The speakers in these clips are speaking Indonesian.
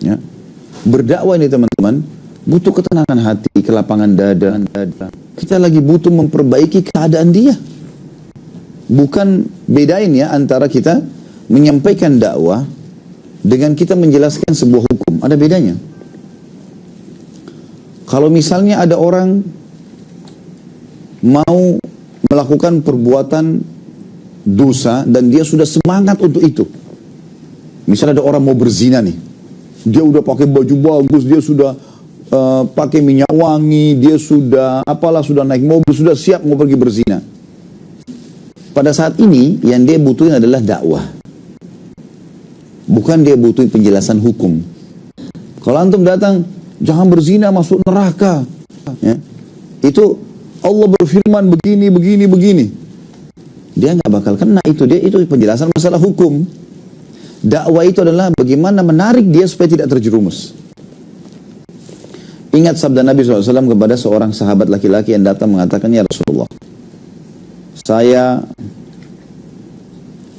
Ya. Berdakwah ini teman-teman butuh ketenangan hati, kelapangan dada. Kita lagi butuh memperbaiki keadaan dia. Bukan bedain ya antara kita menyampaikan dakwah dengan kita menjelaskan sebuah hukum. Ada bedanya. Kalau misalnya ada orang mau melakukan perbuatan dosa dan dia sudah semangat untuk itu. Misalnya ada orang mau berzina nih. Dia udah pakai baju bagus, dia sudah pakai minyak wangi, dia sudah sudah naik mobil, sudah siap mau pergi berzina. Pada saat ini yang dia butuhin adalah dakwah. Bukan dia butuhin penjelasan hukum. Kalau antum datang, jangan berzina masuk neraka. Ya. Itu Allah berfirman begini. Dia nggak bakal kena itu. Itu penjelasan masalah hukum. Dakwah itu adalah bagaimana menarik dia supaya tidak terjerumus. Ingat sabda Nabi SAW kepada seorang sahabat laki-laki yang datang mengatakan, ya Rasulullah, saya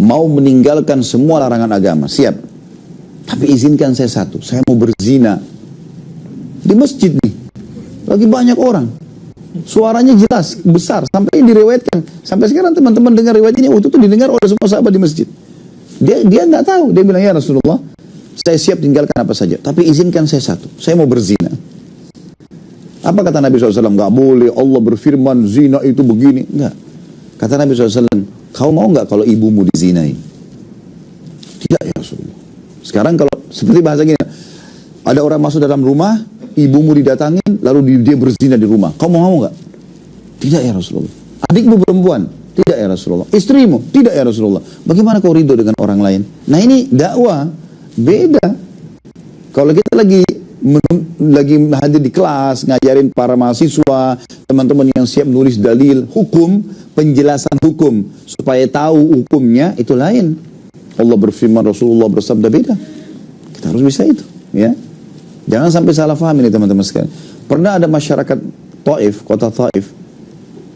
mau meninggalkan semua larangan agama, siap. Tapi izinkan saya satu, saya mau berzina. Di masjid nih, lagi banyak orang. Suaranya jelas, besar, sampai diriwayatkan. Sampai sekarang teman-teman dengar riwayat ini, itu didengar oleh semua sahabat di masjid. Dia nggak tahu, dia bilang, ya Rasulullah, saya siap tinggalkan apa saja, tapi izinkan saya satu, saya mau berzina. Apa kata Nabi SAW? Nggak boleh, Allah berfirman, zina itu begini. Nggak. Kata Nabi SAW, kau mau nggak kalau ibumu dizinai? Tidak ya Rasulullah. Sekarang kalau seperti bahasa gini, ada orang masuk dalam rumah, ibumu didatangin, lalu dia berzina di rumah. Kau mau nggak? Tidak ya Rasulullah. Adikmu perempuan? Tidak ya Rasulullah. Istrimu? Tidak ya Rasulullah. Bagaimana kau ridho dengan orang lain? Nah ini dakwah beda. Kalau kita lagi hadir di kelas, ngajarin para mahasiswa, teman-teman yang siap nulis dalil, hukum, penjelasan hukum, supaya tahu hukumnya, itu lain. Allah berfirman, Rasulullah bersabda, beda. Kita harus bisa itu. Ya. Jangan sampai salah faham ini teman-teman sekalian. Pernah ada masyarakat Taif, kota Taif.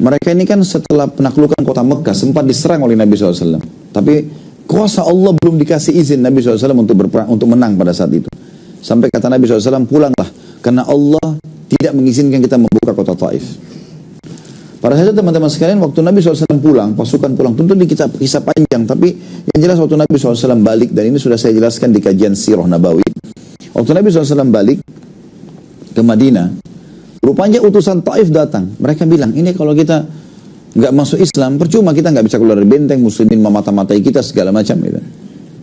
Mereka ini kan setelah penaklukan kota Mekah, sempat diserang oleh Nabi SAW. Tapi kuasa Allah belum dikasih izin Nabi SAW untuk berperang, untuk menang pada saat itu. Sampai kata Nabi SAW, pulanglah. Karena Allah tidak mengizinkan kita membuka kota Taif. Pada saat itu teman-teman sekalian, waktu Nabi SAW pulang, pasukan pulang, tentu di kisah panjang. Tapi yang jelas waktu Nabi SAW balik, dan ini sudah saya jelaskan di kajian Sirah Nabawi. Waktu Nabi SAW balik ke Madinah, rupanya utusan Taif datang. Mereka bilang, ini kalau kita nggak masuk Islam, percuma kita nggak bisa keluar dari benteng, muslimin memata-matai kita segala macam. Gitu.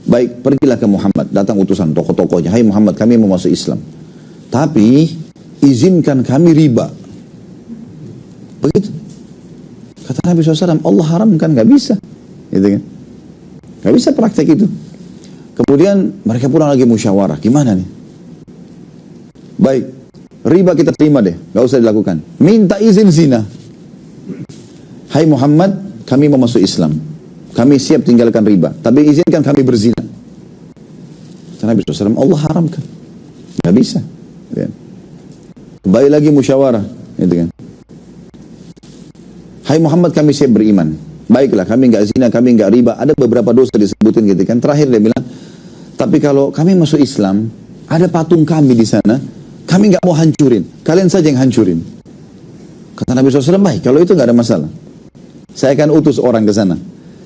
Baik, pergilah ke Muhammad. Datang utusan tokoh-tokohnya. Hai Muhammad, kami mau masuk Islam. Tapi, izinkan kami riba. Begitu. Kata Nabi SAW, Allah haramkan, nggak bisa. Gitu kan. Nggak bisa praktek itu. Kemudian, mereka pulang lagi musyawarah. Gimana nih? Baik, riba kita terima deh. Nggak usah dilakukan. Minta izin zina. Hai Muhammad, kami mau masuk Islam. Kami siap tinggalkan riba, tapi izinkan kami berzina. Kata Nabi SAW, Allah haramkan. Nggak bisa. Ya. Kembali lagi musyawarah. Gitu kan. Hai Muhammad, kami siap beriman. Baiklah, kami nggak zina, kami nggak riba. Ada beberapa dosa disebutin gitu kan. Terakhir dia bilang, tapi kalau kami masuk Islam, ada patung kami di sana, kami nggak mau hancurin. Kalian saja yang hancurin. Kata Nabi SAW, baik, kalau itu nggak ada masalah. Saya akan utus orang ke sana.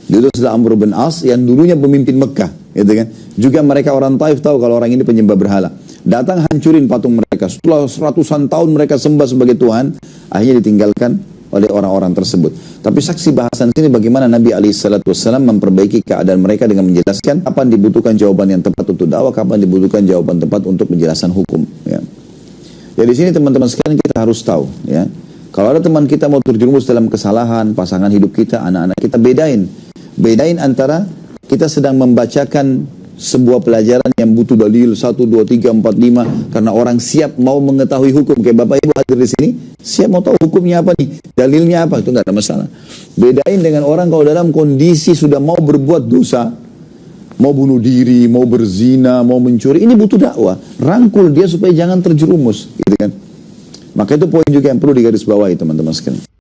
Diutus Amr bin As yang dulunya pemimpin Mekah, gitu kan. Juga mereka orang Taif tahu kalau orang ini penyembah berhala. Datang hancurin patung mereka. Setelah ratusan tahun mereka sembah sebagai Tuhan, akhirnya ditinggalkan oleh orang-orang tersebut. Tapi saksi bahasan sini bagaimana Nabi SAW memperbaiki keadaan mereka dengan menjelaskan kapan dibutuhkan jawaban yang tepat untuk dakwah, kapan dibutuhkan jawaban tepat untuk penjelasan hukum. Ya. Jadi di sini teman-teman sekalian kita harus tahu, ya. Kalau ada teman kita mau terjerumus dalam kesalahan, pasangan hidup kita, anak-anak kita, bedain antara kita sedang membacakan sebuah pelajaran yang butuh dalil 1, 2, 3, 4, 5 karena orang siap mau mengetahui hukum. Kayak Bapak Ibu hadir di sini, siap mau tahu hukumnya apa nih, dalilnya apa, itu nggak ada masalah. Bedain dengan orang kalau dalam kondisi sudah mau berbuat dosa, mau bunuh diri, mau berzina, mau mencuri, ini butuh dakwah. Rangkul dia supaya jangan terjerumus, gitu kan. Maka itu poin juga yang perlu digarisbawahi teman-teman sekalian.